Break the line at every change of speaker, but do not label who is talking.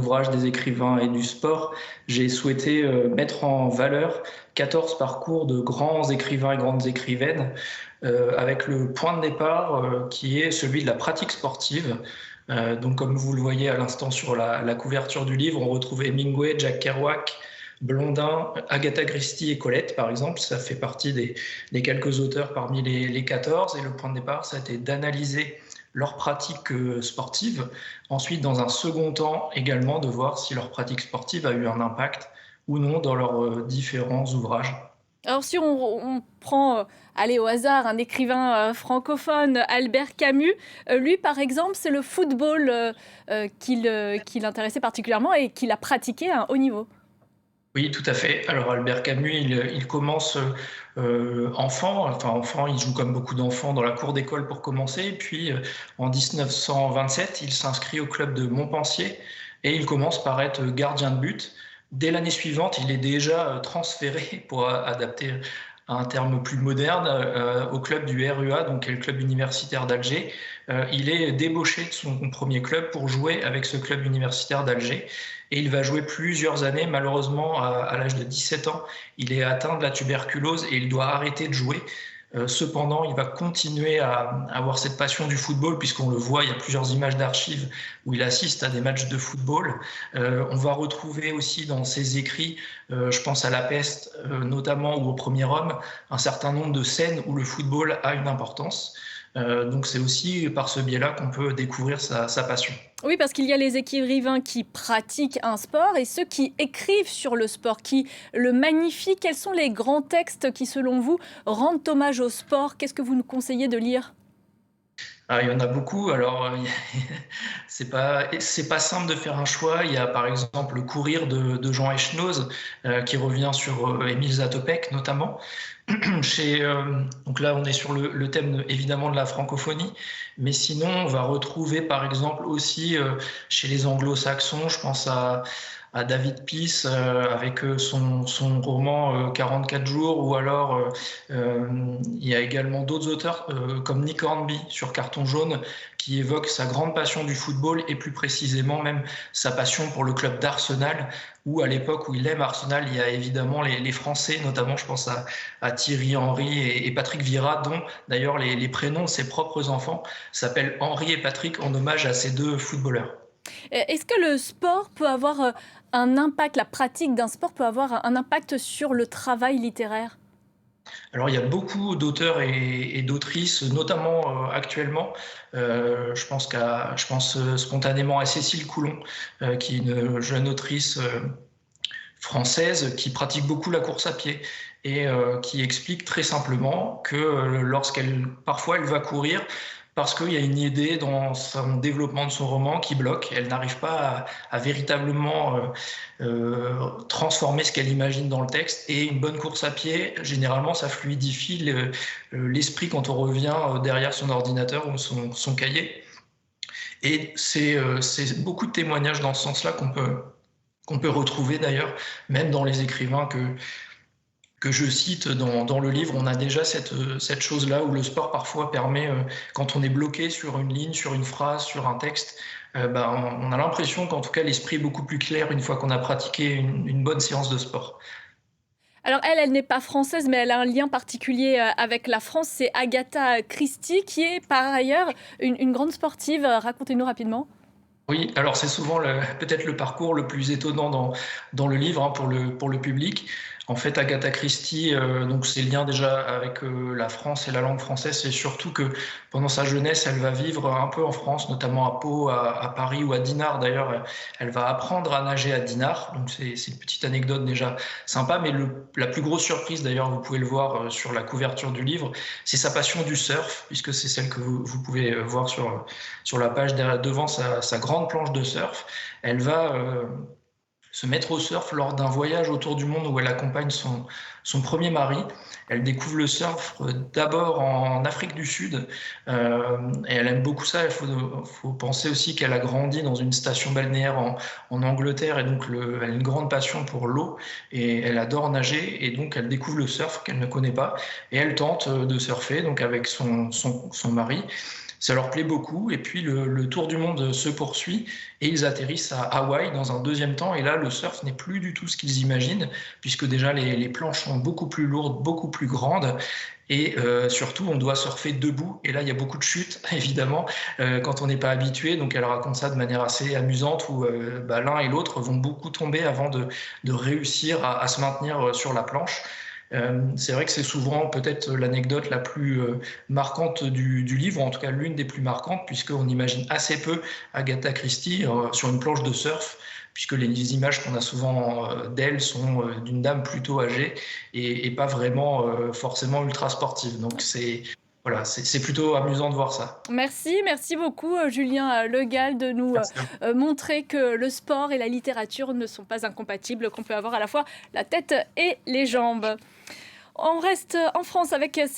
ouvrage des écrivains et du sport, j'ai souhaité mettre en valeur 14 parcours de grands écrivains et grandes écrivaines, avec le point de départ qui est celui de la pratique sportive. Donc comme vous le voyez à l'instant sur la couverture du livre, on retrouve Hemingway, Jack Kerouac, Blondin, Agatha Christie et Colette, par exemple. Ça fait partie des quelques auteurs parmi les 14. Et le point de départ, ça a été d'analyser leur pratique sportive. Ensuite, dans un second temps, également de voir si leur pratique sportive a eu un impact ou non dans leurs différents ouvrages.
Alors si on prend, allez, au hasard, un écrivain francophone, Albert Camus, lui par exemple, c'est le football qui l'intéressait particulièrement et qu'il a pratiqué à un haut niveau.
Oui, tout à fait. Alors Albert Camus, il commence enfant, il joue comme beaucoup d'enfants dans la cour d'école pour commencer. Et puis en 1927, il s'inscrit au club de Montpensier et il commence par être gardien de but. Dès l'année suivante, il est déjà transféré, pour adapter à un terme plus moderne, au club du RUA, donc qui est le club universitaire d'Alger. Il est débauché de son premier club pour jouer avec ce club universitaire d'Alger. Et il va jouer plusieurs années. Malheureusement, à l'âge de 17 ans, il est atteint de la tuberculose et il doit arrêter de jouer. Cependant, il va continuer à avoir cette passion du football, puisqu'on le voit, il y a plusieurs images d'archives où il assiste à des matchs de football. On va retrouver aussi dans ses écrits, je pense à La Peste notamment, ou au Premier Homme, un certain nombre de scènes où le football a une importance. Donc c'est aussi par ce biais-là qu'on peut découvrir sa passion.
Oui, parce qu'il y a les écrivains qui pratiquent un sport et ceux qui écrivent sur le sport, qui le magnifient. Quels sont les grands textes qui, selon vous, rendent hommage au sport? Qu'est-ce que vous nous conseillez de lire?
Ah, il y en a beaucoup. Alors, c'est pas simple de faire un choix. Il y a par exemple le Courir de Jean Echenoz, qui revient sur Émile Zatopek notamment. Donc là, on est sur le thème évidemment de la francophonie, mais sinon, on va retrouver par exemple aussi chez les anglo-saxons, je pense à David Peace avec son roman 44 jours, ou alors il y a également d'autres auteurs comme Nick Hornby sur Carton jaune, qui évoque sa grande passion du football et plus précisément même sa passion pour le club d'Arsenal, où à l'époque où il aime Arsenal, il y a évidemment les Français, notamment je pense à Thierry Henry et Patrick Vieira, dont d'ailleurs les prénoms de ses propres enfants s'appellent Henri et Patrick en hommage à ces deux footballeurs.
Est-ce que le sport peut avoir un impact, la pratique d'un sport peut avoir un impact sur le travail littéraire?
Alors il y a beaucoup d'auteurs et d'autrices, notamment actuellement. Je pense spontanément à Cécile Coulon, qui est une jeune autrice française qui pratique beaucoup la course à pied et qui explique très simplement que parfois elle va courir parce qu'il y a une idée dans son développement de son roman qui bloque. Elle n'arrive pas à véritablement transformer ce qu'elle imagine dans le texte. Et une bonne course à pied, généralement, ça fluidifie l'esprit quand on revient derrière son ordinateur ou son cahier. Et c'est beaucoup de témoignages dans ce sens-là qu'on peut retrouver d'ailleurs, même dans les écrivains que je cite dans le livre. On a déjà cette chose-là où le sport parfois permet, quand on est bloqué sur une ligne, sur une phrase, sur un texte, on a l'impression qu'en tout cas l'esprit est beaucoup plus clair une fois qu'on a pratiqué une bonne séance de sport.
Alors elle n'est pas française, mais elle a un lien particulier avec la France. C'est Agatha Christie, qui est par ailleurs une grande sportive. Racontez-nous rapidement.
Oui, alors c'est souvent peut-être le parcours le plus étonnant dans le livre, hein, pour le public. En fait, Agatha Christie, donc ses liens déjà avec la France et la langue française, c'est surtout que pendant sa jeunesse, elle va vivre un peu en France, notamment à Pau, à Paris ou à Dinard. D'ailleurs, elle va apprendre à nager à Dinard. Donc c'est une petite anecdote déjà sympa. Mais la plus grosse surprise, d'ailleurs, vous pouvez le voir sur la couverture du livre, c'est sa passion du surf, puisque c'est celle que vous pouvez voir sur la page devant sa grande planche de surf. Elle va se mettre au surf lors d'un voyage autour du monde où elle accompagne son premier mari. Elle découvre le surf d'abord en Afrique du Sud, et elle aime beaucoup ça. Il faut penser aussi qu'elle a grandi dans une station balnéaire en Angleterre, et donc elle a une grande passion pour l'eau et elle adore nager, et donc elle découvre le surf qu'elle ne connaît pas et elle tente de surfer donc avec son mari. Ça leur plaît beaucoup et puis le tour du monde se poursuit et ils atterrissent à Hawaï dans un deuxième temps et là le surf n'est plus du tout ce qu'ils imaginent puisque déjà les planches sont beaucoup plus lourdes, beaucoup plus grandes et surtout on doit surfer debout et là il y a beaucoup de chutes évidemment quand on n'est pas habitué, donc elle raconte ça de manière assez amusante où l'un et l'autre vont beaucoup tomber avant de réussir à se maintenir sur la planche. C'est vrai que c'est souvent peut-être l'anecdote la plus marquante du livre, en tout cas l'une des plus marquantes, puisqu'on imagine assez peu Agatha Christie sur une planche de surf, puisque les images qu'on a souvent d'elle sont d'une dame plutôt âgée et pas vraiment forcément ultra sportive. Donc voilà, c'est plutôt amusant de voir ça.
Merci beaucoup Julien Le Gall de nous
Merci.
montrer que le sport et la littérature ne sont pas incompatibles, qu'on peut avoir à la fois la tête et les jambes. On reste en France avec cette